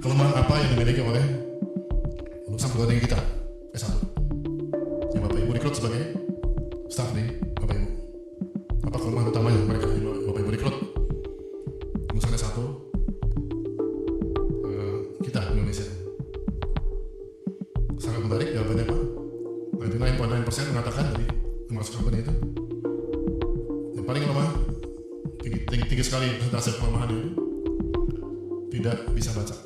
kelemahan apa yang dimiliki oleh lulusan perguruan tinggi kita S1 yang Bapak Ibu rekrut sebagai staf di Bapak Ibu? Apa kelemahan utamanya mereka yang Bapak Ibu rekrut lulusan S1 kita Indonesia? Sangat menarik jawabannya Pak. 99.9% mengatakan dari termasuk company itu yang paling lemah, tinggi sekali persentase kelemahan itu, tidak bisa baca.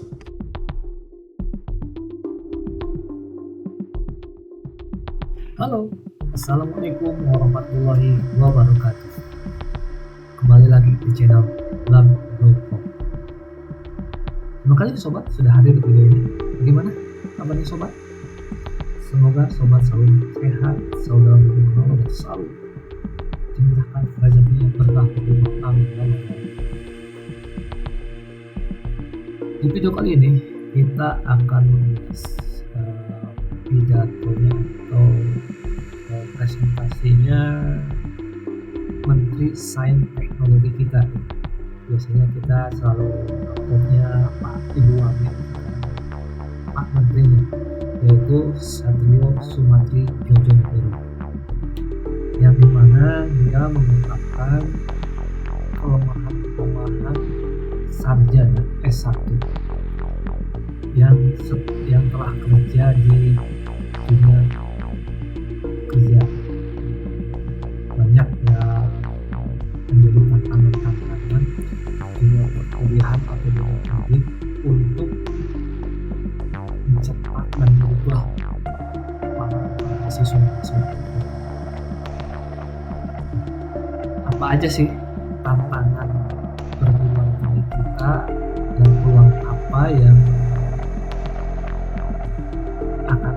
Halo, Assalamualaikum warahmatullahi wabarakatuh. Kembali lagi di channel Lab.com. Terima kasih sobat sudah hadir di video ini. Bagaimana kabarnya sobat? Semoga sobat selalu sehat, selalu dalam lindungan Allah dan selalu dimudahkan rezekinya berkah berlimpah. Amin. Di video kali ini kita akan membahas pidatonya atau presentasinya Menteri Sains Teknologi kita. Biasanya kita selalu uploadnya Pak Ibu Wakil, Pak Menterinya, yaitu Satrio Sumantri Djojonegoro, yang dimana dia mengungkapkan kelemahan sarjana S1 yang telah kerja di dunia kerja. Banyak yang menjadi tantangan dunia perkuliahan atau dunia pendidik untuk mencetak dan merubah para mahasiswa. Apa aja sih tantangan perguruan tinggi kita dan peluang apa yang akan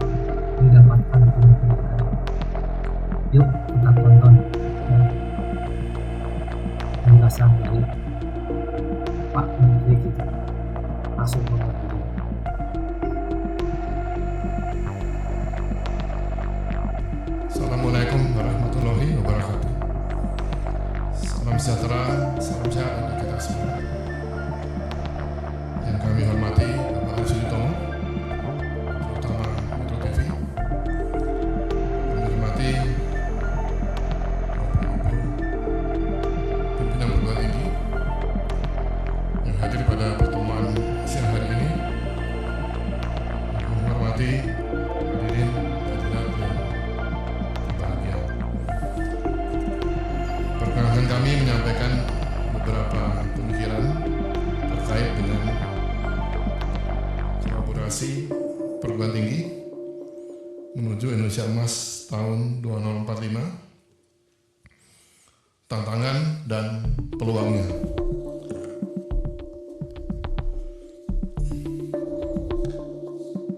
didapatkan pendidikan? Yuk kita tonton penjelasan dari Pak Menteri kita. Langsung tonton video. Assalamualaikum warahmatullahi wabarakatuh. Salam sejahtera, salam sehat untuk kita semua. Yang kami hormati Bapak Ari Sujutomo, terutama Metro TV. Kami hormati Bapak Ibu pimpinan perguruan tinggi yang hadir pada pertemuan siang hari ini. Kami hormati hadirin hadirat yang berbahagia. Perkenalkan kami menyampaikan beberapa pemikiran terkait dengan kolaborasi perguruan tinggi menuju Indonesia Emas tahun 2045, tantangan dan peluangnya.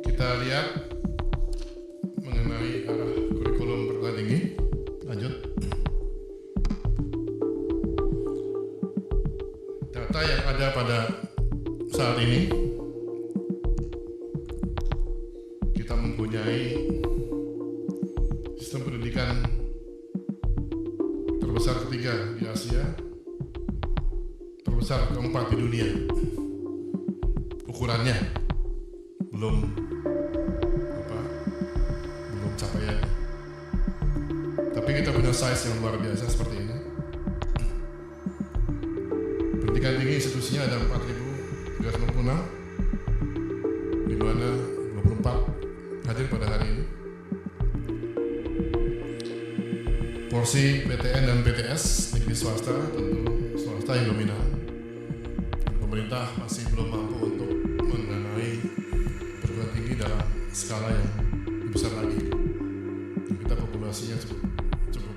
Kita lihat mengenai arah kurikulum perguruan tinggi. Lanjut. Data yang ada pada saat ini, kita mempunyai sistem pendidikan terbesar ketiga di Asia, terbesar keempat di dunia. Ukurannya belum capaiannya, tapi kita punya size yang luar biasa seperti ini. Pendidikan tinggi institusinya ada 4.366, di mana 24 hadir pada hari ini. Porsi PTN dan PTS negeri swasta, tentu swasta yang dominan. Pemerintah masih belum mampu untuk mendanai perguruan tinggi dalam skala yang lebih besar lagi. Dan kita populasinya cukup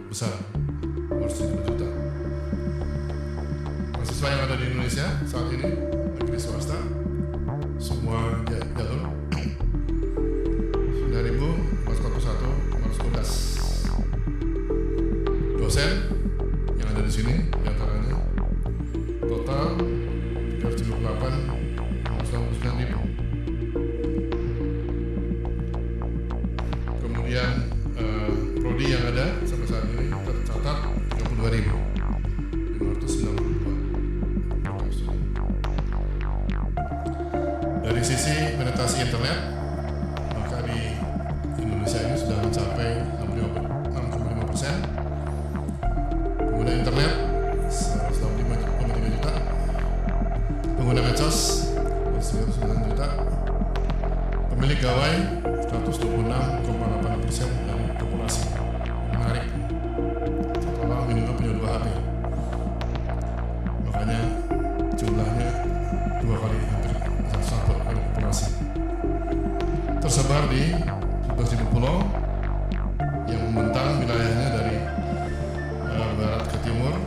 besar, 270 juta. Mahasiswa yang ada di Indonesia saat ini negeri swasta, semua jalur 9.441 dosen yang ada di sini, diantaranya total 378.999.000. Kemudian prodi yang ada sampai saat ini tercatat 32.592 studi. Dari sisi penetrasi internet, maka di Indonesia ini sudah mencapai 6,5%. Pengguna internet 165,3 juta, pengguna medsos 109 juta, pemilik gawai 126,8% dari populasi. Menarik, satu orang minimal punya 2 HP, makanya jumlahnya 2 kali hampir sama dari populasi. Tersebar di 11.000 pulau yang membentang wilayahnya dari barat ke timur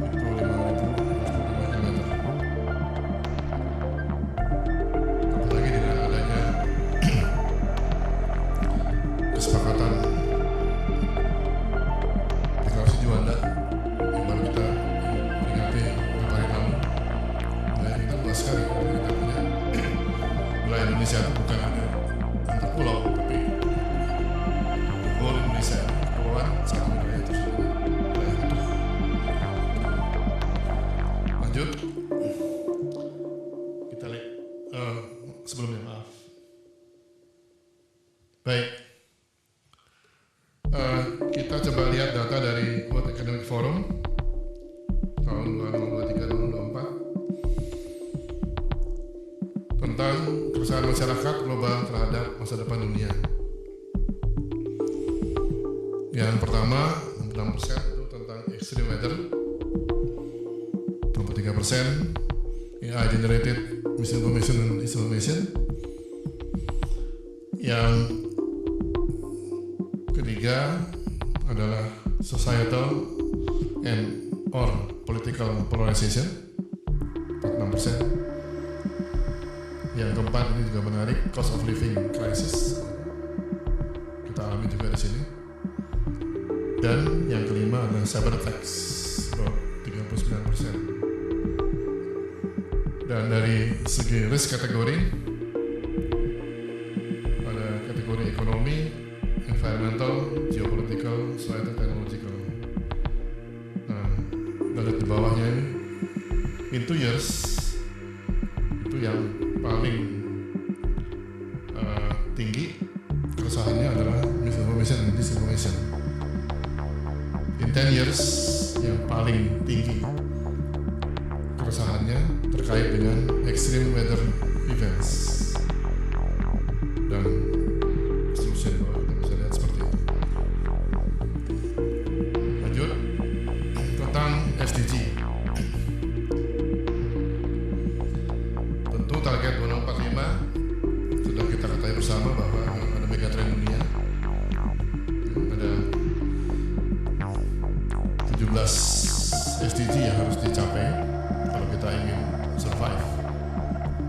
itu 5.025 km. Apalagi dengan adanya kesepakatan deklarasi Juanda yang baru kita peringati beberapa hari lalu, wilayah kita luas sekali. Kita punya wilayah Indonesia itu bukan hanya antar pulau, tapi whole Indonesia, kepulauan satu wilayah tersebut. Lanjut, kita lihat sebelumnya, maaf. Baik, kita coba lihat data dari World Economic Forum tahun 2023-2024 tentang keresahan masyarakat global terhadap masa depan dunia. Yang pertama, 6% itu tentang extreme weather, 23% AI generated misinformation and disinformation. Yang ketiga adalah societal and or political polarization, 46%. Yang keempat, ini juga menarik, cost of living crisis, kita alami juga di sini. Dan yang kelima adalah cyber attacks, 39%. Dan dari segi risk kategori, ada kategori ekonomi, environmental, geopolitical, societal, technological. Nah, dari di bawahnya ini, in 2 years, itu yang paling tinggi keresahannya adalah misinformation and disinformation. In 10 years, yang paling tinggi keresahannya terkait dengan extreme weather events dan seterusnya. Kita bisa lihat seperti itu. Lanjut, tentang SDG. Tentu target 2045 sudah kita ketahui bersama bahwa ada megatrend dunia. Ada 17 SDG yang harus dicapai kalau kita ingin survive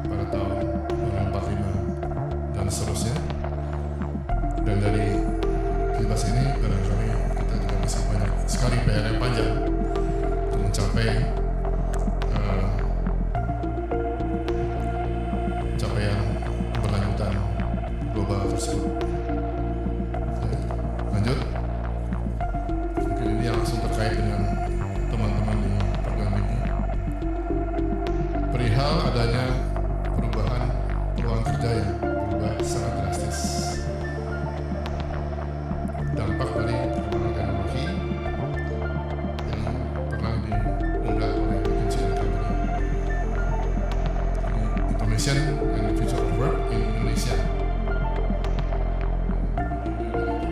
pada tahun 2045 dan seterusnya. Dan dari 17 ini barangkali kita juga masih banyak sekali PR yang panjang untuk mencapai capaian berlanjutan global tersebut. Lanjut, mungkin ini yang langsung terkait dengan teman-teman di program ini. Perihal adanya perubahan peluang kerja yang berubah sangat drastis. Dampak dari perkembangan teknologi yang pernah diunggah oleh McKinsey & Company. Information and the Future of Work in Indonesia.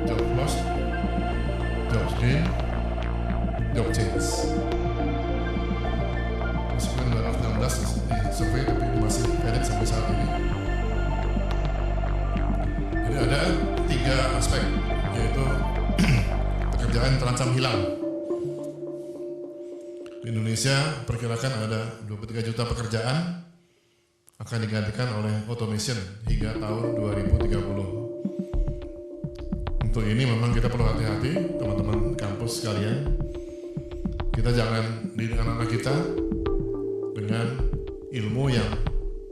Job loss, jobs gain, job change. Meskipun 2016 di survei, tapi masih valid sampai saat ini. Jadi ada 3 aspek, yaitu pekerjaan terancam hilang. Di Indonesia perkirakan ada 23 juta pekerjaan akan digantikan oleh automation hingga tahun 2030. Untuk ini memang kita perlu hati-hati, teman-teman kampus sekalian. Kita jangan didik anak-anak kita dengan ilmu yang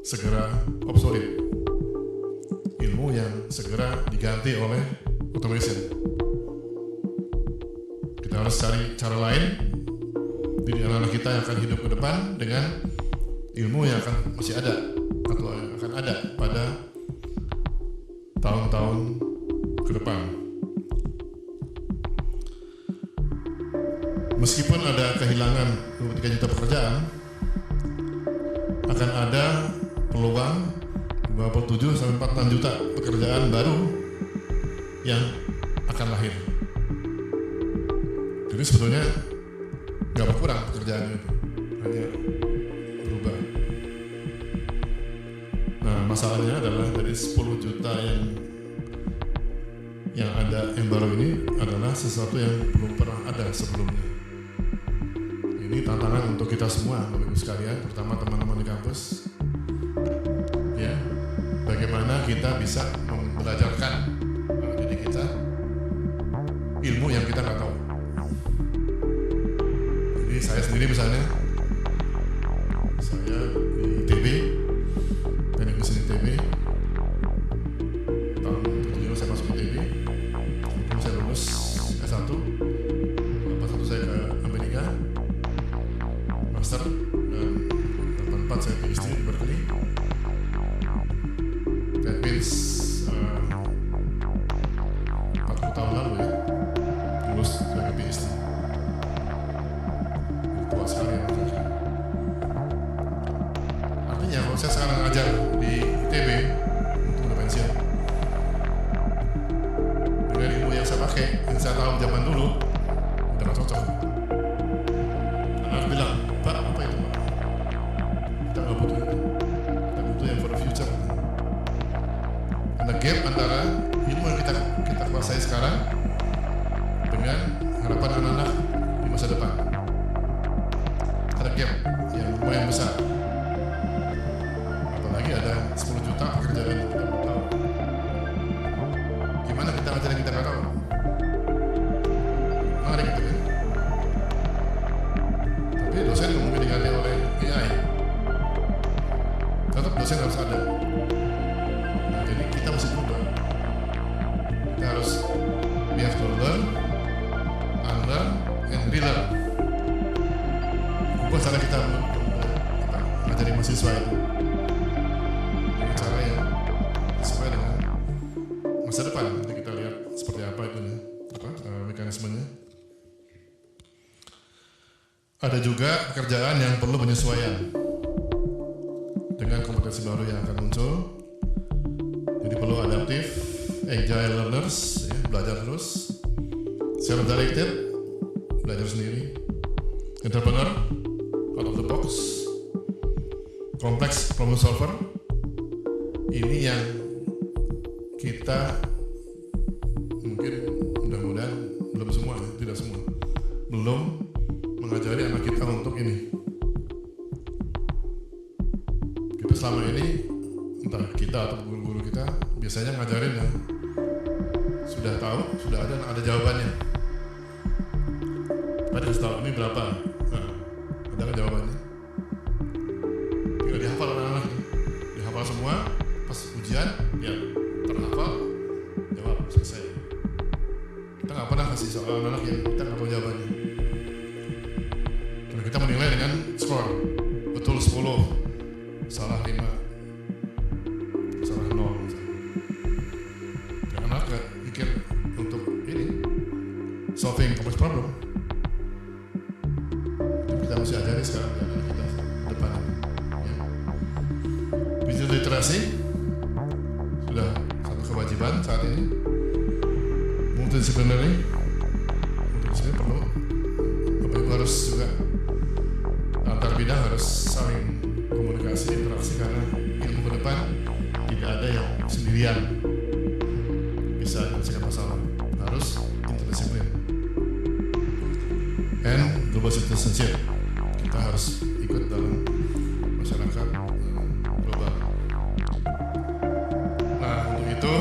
segera obsolete, ilmu yang segera diganti oleh automation. Kita harus cari cara lain, didik anak-anak kita yang akan hidup ke depan dengan ilmu yang akan masih ada atau yang akan ada pada tahun-tahun ke depan. Meskipun ada kehilangan 23 juta pekerjaan, akan ada peluang 57 sampai 46 juta pekerjaan baru yang akan lahir. Jadi sebetulnya nggak berkurang pekerjaan itu, hanya berubah. Nah, masalahnya adalah dari 10 juta yang ada yang baru ini adalah sesuatu yang belum pernah ada sebelumnya. Ini tantangan untuk kita semua, Bapak Ibu sekalian, terutama teman-teman di kampus. Ya, bagaimana kita bisa membelajarkan diri kita ilmu yang kita nggak tahu. Jadi saya sendiri misalnya, saya di ITB, teknik mesin ITB, tahun 2007 saya masuk ITB, kemudian saya lulus S1, lepas itu saya ke Amerika, master, dan 84 saya PhD di Berkeley. That means 40 tahun lalu ya, lulus sebagai PhD. Tua sekali ya. Artinya kalau saya sekarang ngajar di ITB untuk udah pensiun, dengan ilmu yang saya pakai, yang saya tahu zaman dulu, udah gak cocok. Anak bilang, Pak, apa itu Pak? Kita gak butuh itu, kita butuh yang for the future. Ada gap antara ilmu yang kita kuasai sekarang dengan harapan anak-anak di masa depan. Ada gap yang lumayan besar. Apalagi ada 10 juta pekerjaan yang kita belum tahu. Gimana kita ngajar yang kita nggak tahu? Menarik gitu kan? Tapi dosen nggak mungkin diganti oleh AI. Tetap dosen harus ada. Nah, jadi kita mesti berubah. Kita harus we have to learn, unlearn, and relearn. Ubah cara kita ngajari mahasiswa itu dengan cara yang sesuai dengan masa depan. Nanti kita lihat seperti apa itu mekanismenya. Ada juga pekerjaan yang perlu penyesuaian dengan kompetensi baru yang akan muncul. Jadi perlu adaptif, agile learners, ya, belajar terus, self-directed, belajar sendiri, entrepreneur, out of the box, complex problem solver. Ini yang kita mungkin mudah-mudahan belum semua, tidak semua, belum mengajari anak kita untuk ini. Kita selama ini, entah kita atau guru-guru kita, biasanya ngajarin yang sudah tahu, sudah ada jawabannya. Pada setahun ini berapa? Nah, ada kan jawabannya? Tinggal dihafal anak-anak, dihafal semua, pas ujian, ya terhafal, jawab, selesai. Kita nggak pernah kasih soal anak yang kita nggak tahu jawabannya. Karena kita menilai dengan skor, betul 10, salah 5, salah 0 misalnya. Dan anak nggak mikir untuk ini, solving complex problem. Kita mesti ajari sekarang di anak kita depan. Ya. Digital literasi sudah satu kewajiban saat ini. Multidisciplinary perlu. Bapak Ibu harus juga antar bidang harus saling komunikasi, interaksi, karena ilmu ke depan tidak ada yang sendirian bisa menyelesaikan masalah. Harus interdisiplin. And global citizenship, kita harus ikut dalam masyarakat global. Nah, untuk itu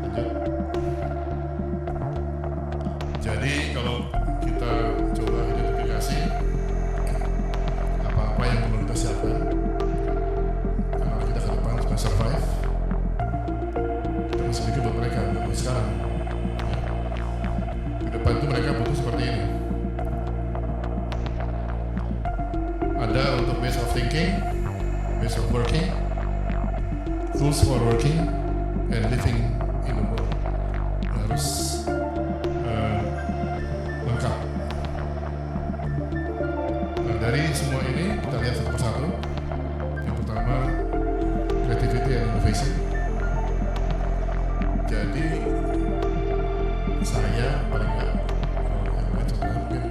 lanjut. Jadi kalau kita coba identifikasi apa-apa yang perlu kita siapkan karena kita ke depan supaya survive, kita mesti mikir buat mereka untuk sekarang. Ke depan itu mereka butuh seperti ini. of working, tools for working, and living in the world harus lengkap. Nah, dari semua ini kita lihat satu persatu. Yang pertama, creativity and innovation. Jadi saya paling nggak yang lain contohnya mungkin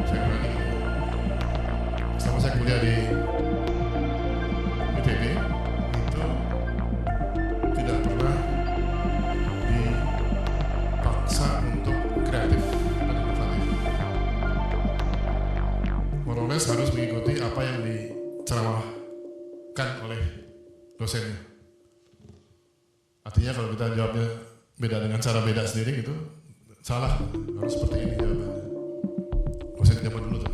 saya berani selama saya kuliah di ITB itu tidak pernah dipaksa untuk kreatif dan inovatif. More or less harus mengikuti apa yang diceramahkan oleh dosennya. Artinya kalau kita jawabnya beda dengan cara beda sendiri gitu, salah. Harus seperti ini jawabannya. Dosen zaman dulu tuh.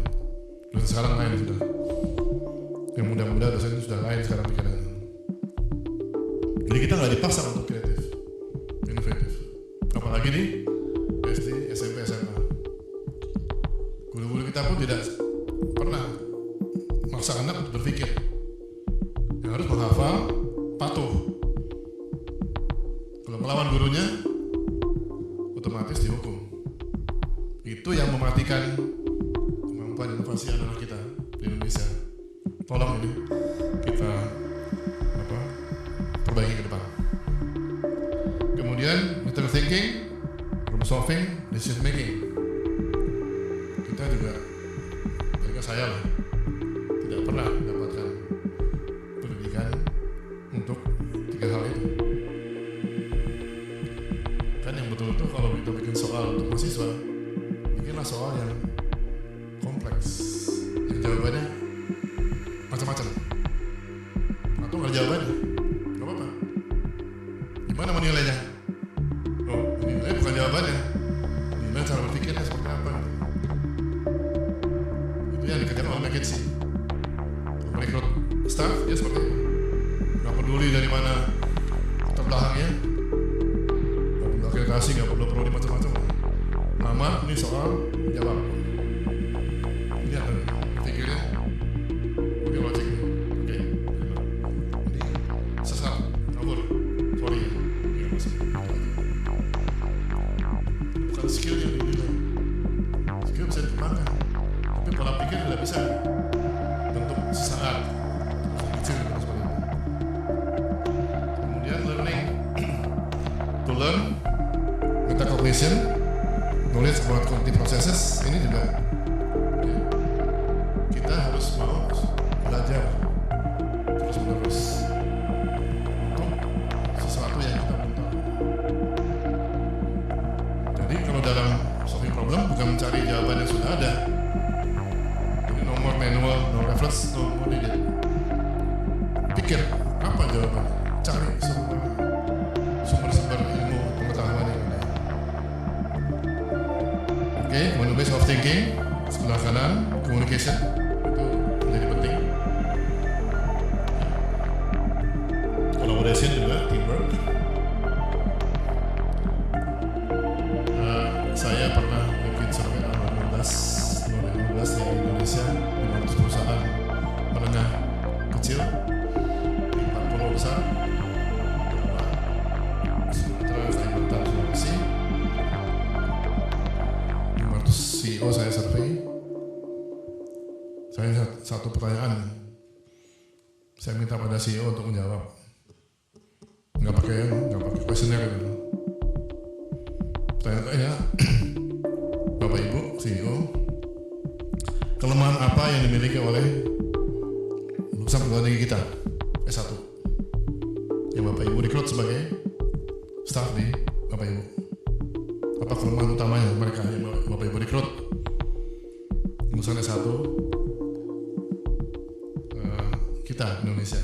Dosen sekarang lain sudah. Yang muda-muda dosen sudah lain sekarang pikirannya. Jadi kita nggak dipaksa untuk kreatif, inovatif. Apalagi di SD, SMP, SMA. Guru-guru kita pun tidak pernah maksa anak untuk berpikir. Yang harus menghafal, patuh. Kalau melawan gurunya, otomatis dihukum. Itu yang mematikan kemampuan inovasi anak-anak kita di Indonesia. Tolong ini kita perbaiki ke depan. Kemudian critical thinking, problem solving, decision making. Kita juga, saya lah, tidak pernah mendapatkan pendidikan untuk 3 hal itu. Kan yang betul-betul kalau kita bikin soal untuk mahasiswa, bikinlah soal yang kompleks, yang jawabannya macam-macam. Atau nggak jawabannya, nggak apa-apa. Gimana menilainya? Oh, nilai bukan jawabannya. Nilai cara berpikirnya seperti apa? Itu yang dikerjakan oleh McKinsey. Merekrut staff, dia seperti itu. Nggak peduli dari mana latar belakangnya. Kasih nggak perlu prodi macam-macam. Nama ini soal jawab. Lihat pikirnya, oke logik, oke. Jadi sesat, ngawur, sorry. Bukan skill yang dinilai. Skill bisa dikembangkan, tapi pola pikir tidak bisa bentuk sesaat. Kecil seperti itu. Kemudian learning to learn. Metacognition, knowledge about cognitive processes, ini juga ya, kita harus mau belajar terus menerus untuk sesuatu yang kita belum tahu. Jadi kalau dalam solving problem bukan mencari jawaban yang sudah ada. Jadi no more manual, no reference, no more needed. Pikir apa jawabannya, cari semua sumber-sumber ilmu pengetahuan yang ada. Oke, kemudian base of thinking sebelah kanan, communication itu menjadi penting. Collaboration juga, teamwork. Saya pernah bikin survei tahun 2015 di Indonesia, 500 perusahaan menengah kecil di 4 pulau besar, Sumatera, Kalimantan, Sulawesi. CEO saya survei, saya satu pertanyaan, saya minta pada CEO untuk menjawab, nggak pakai kuesioner gitu. Pertanyaannya, Bapak Ibu CEO, kelemahan apa yang dimiliki oleh lulusan perguruan tinggi kita S1 yang Bapak Ibu rekrut sebagai staff di Bapak Ibu? Apa kelemahan utamanya mereka yang Bapak Ibu rekrut lulusan S1 kita Indonesia?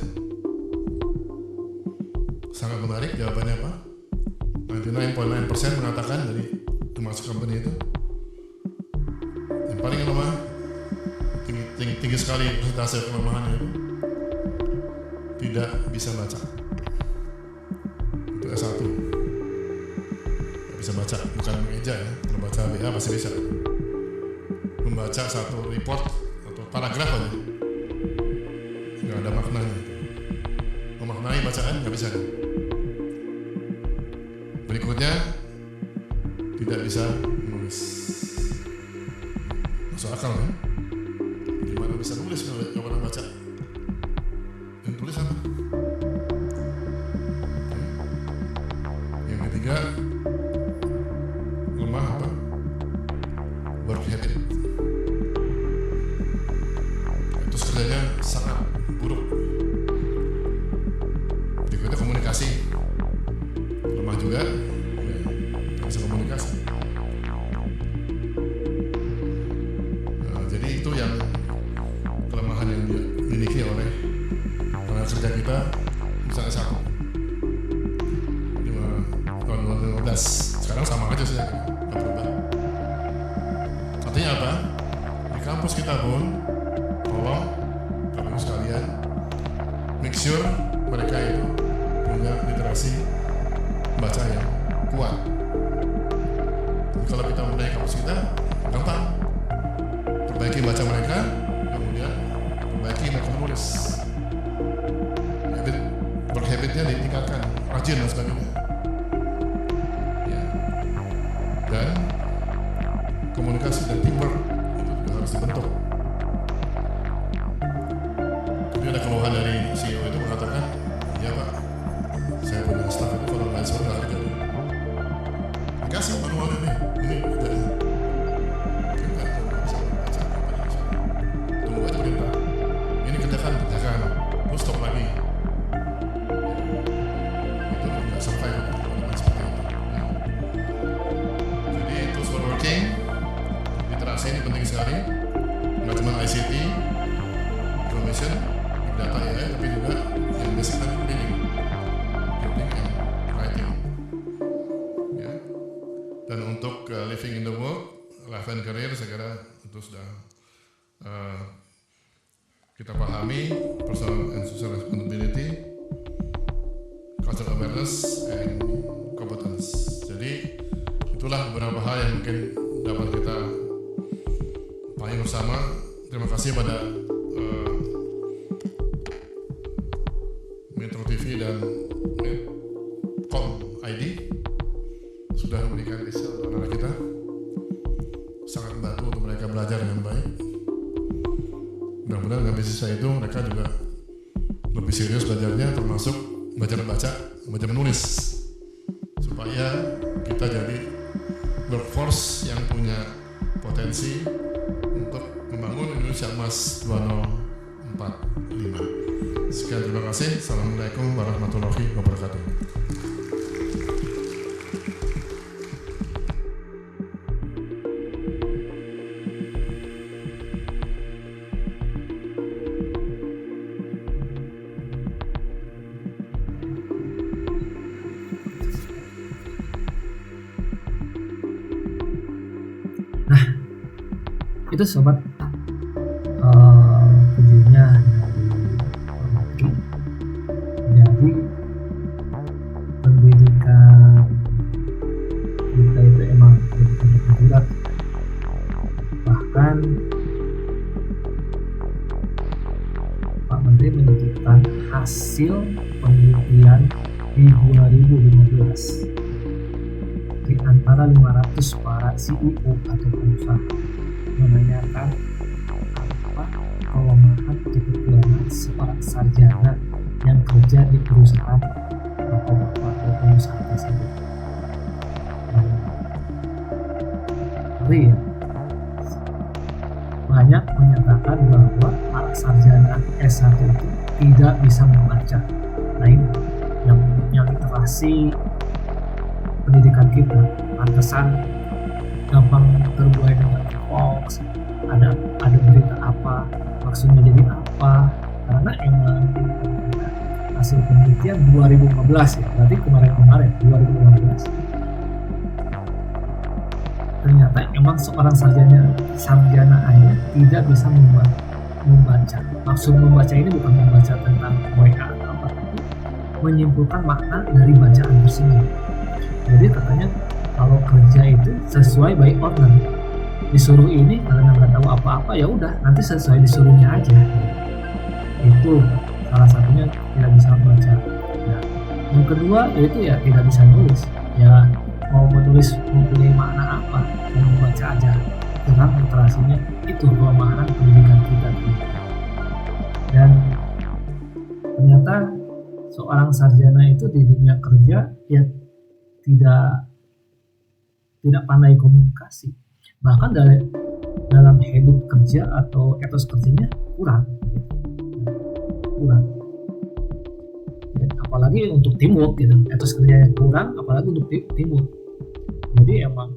Sangat menarik jawabannya apa? 99.9% mengatakan dari termasuk company itu yang paling lemah, tinggi sekali persentase kelemahannya itu tidak bisa baca. Itu S1. Bisa baca, bukan mengeja ya. Kalau baca BA masih bisa. Membaca satu report atau paragraf aja nggak ada ada maknanya. Memaknai bacaan nggak bisa. Berikutnya tidak bisa menulis. Masuk akal kan? Gimana bisa nulis kalau nggak pernah baca? Dan tulis apa? Yang ketiga, lemah apa? Work habit. Itu kerjanya sangat buruk. Berikutnya komunikasi, lemah juga, ya, nggak bisa komunikasi. Nah, jadi itu yang kelemahan yang dimiliki oleh tenaga kerja kita, misalnya satu. Tahun 2015, sekarang sama aja sih, nggak berubah. Artinya apa? Di kampus kita pun, tolong Bapak Ibu sekalian, make sure mereka itu punya literasi baca yang kuat. Jadi kalau kita memulai kampus kita, gampang. Perbaiki baca mereka, kemudian perbaiki mereka menulis. Habitnya ditingkatkan, rajin dan sebagainya. Ya. Dan komunikasi dan teamwork itu juga harus dibentuk. Jadi ada keluhan dari CEO itu mengatakan, iya Pak, saya punya staff itu kalau nggak suruh nggak kerja. Dikasih manualnya nih, ini ada. Kita nggak bisa baca apa aja. Tunggu aja perintah. Ini kerjakan, terus stop lagi. Itu nggak sampai seperti itu. Ya. Jadi tools for working, literasi ini penting sekali. Nggak cuma ICT, information, data ya, tapi juga yang basic tadi reading and writing. Ya. Dan untuk living in the world, life and career, saya kira itu sudah kita pahami, personal and social responsibility, cultural awareness, and competence. Jadi itulah beberapa hal yang mungkin dapat kita pahami bersama. Terima kasih pada Metro TV dan Medcom ID sudah memberikan riset untuk anak kita, sangat membantu untuk mereka belajar dengan baik. Mudah-mudahan dengan beasiswa itu mereka juga lebih serius belajarnya, termasuk belajar baca, belajar menulis, supaya kita jadi workforce yang punya potensi untuk membangun Indonesia Emas 2045. Sekian, terima kasih. Assalamualaikum warahmatullahi wabarakatuh. Itu sobat videonya dari Formatri. Jadi pendidikan kita itu emang benar-benar berat. Bahkan Pak Menteri menyebutkan hasil penelitian di 2015 di antara 500 para CEO atau pengusaha menanyakan apa kelemahan atau kekurangan seorang sarjana yang kerja di perusahaan bapak-bapak atau pengusaha tersebut. Banyak menyatakan bahwa para sarjana S1 itu tidak bisa membaca. Nah ini yang menurutnya literasi pendidikan kita pantesan gampang terbuai dengan hoax, ada berita apa, maksudnya jadi apa, karena emang hasil penelitian 2015 ya, berarti kemarin 2015 ternyata emang seorang sarjana aja tidak bisa membaca. Maksud membaca ini bukan membaca tentang WA atau apa, tapi menyimpulkan makna dari bacaan tersebut. Jadi katanya kalau kerja itu sesuai by order, disuruh ini karena nggak tahu apa-apa ya udah nanti sesuai disuruhnya aja. Itu salah satunya tidak bisa membaca. Nah, yang kedua yaitu ya tidak bisa nulis. Ya mau menulis mempunyai makna apa, mau membaca aja kurang literasinya, itu kelemahan pendidikan kita. Dan ternyata seorang sarjana itu di dunia kerja ya tidak pandai komunikasi, bahkan dalam hidup kerja atau etos kerjanya kurang. Ya, apalagi untuk teamwork gitu, etos kerjanya kurang, apalagi untuk teamwork. Jadi emang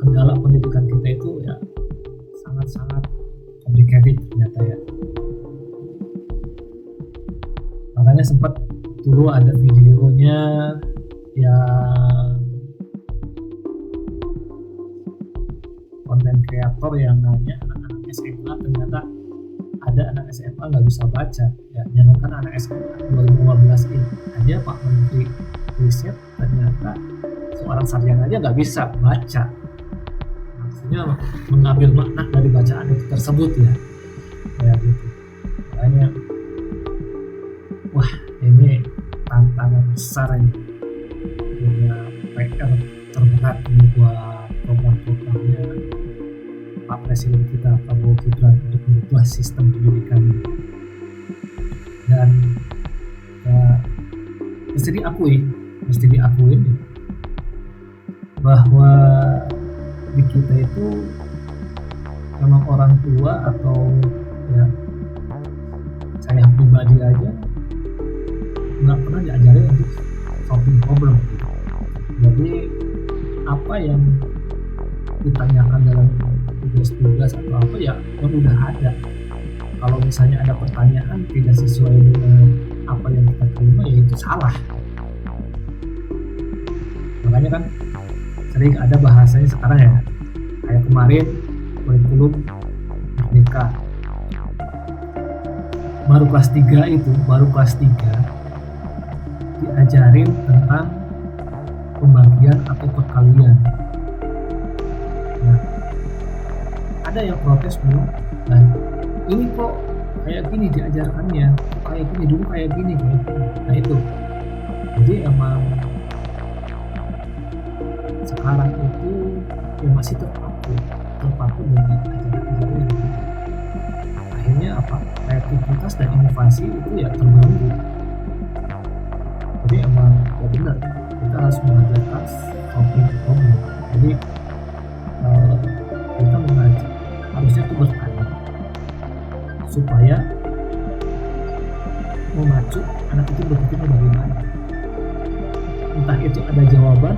kendala pendidikan kita itu ya sangat-sangat complicated ternyata ya. Makanya sempat dulu ada videonya yang konten kreator yang nanya anak-anak SMA, ternyata ada anak SMA nggak bisa baca ya. Jangankan anak SMA 2015 ini aja Pak Menteri riset ternyata seorang sarjana aja nggak bisa baca, maksudnya mengambil makna dari bacaan itu tersebut ya gitu. Makanya wah ini tantangan besar ini, punya PR terberat ini buat program-programnya Pak Presiden kita Prabowo Gibran untuk merubah sistem pendidikan ini. Dan ya, mesti diakui bahwa di kita itu memang orang tua atau ya saya pribadi aja nggak pernah diajarin untuk solving problem gitu. Jadi apa yang ditanyakan dalam tugas-tugas atau apa ya yang udah ada. Kalau misalnya ada pertanyaan tidak sesuai dengan apa yang kita terima, ya itu salah. Makanya kan sering ada bahasanya sekarang ya, kayak kemarin kurikulum merdeka, baru kelas 3 diajarin tentang pembagian atau perkalian. Nah, ada yang protes dulu, nah ini kok kayak gini diajarkannya, kayak gini dulu kayak gini. Nah itu, jadi emang sekarang itu ya masih terpaku dengan ajaran-ajaran yang begitu. Akhirnya apa, kreativitas dan inovasi itu ya terganggu. Jadi emang ya benar, kita harus mengajarkan solving problem. Jadi kita mengajar harusnya itu bertanya supaya memacu anak itu berpikir bagaimana. Entah itu ada jawaban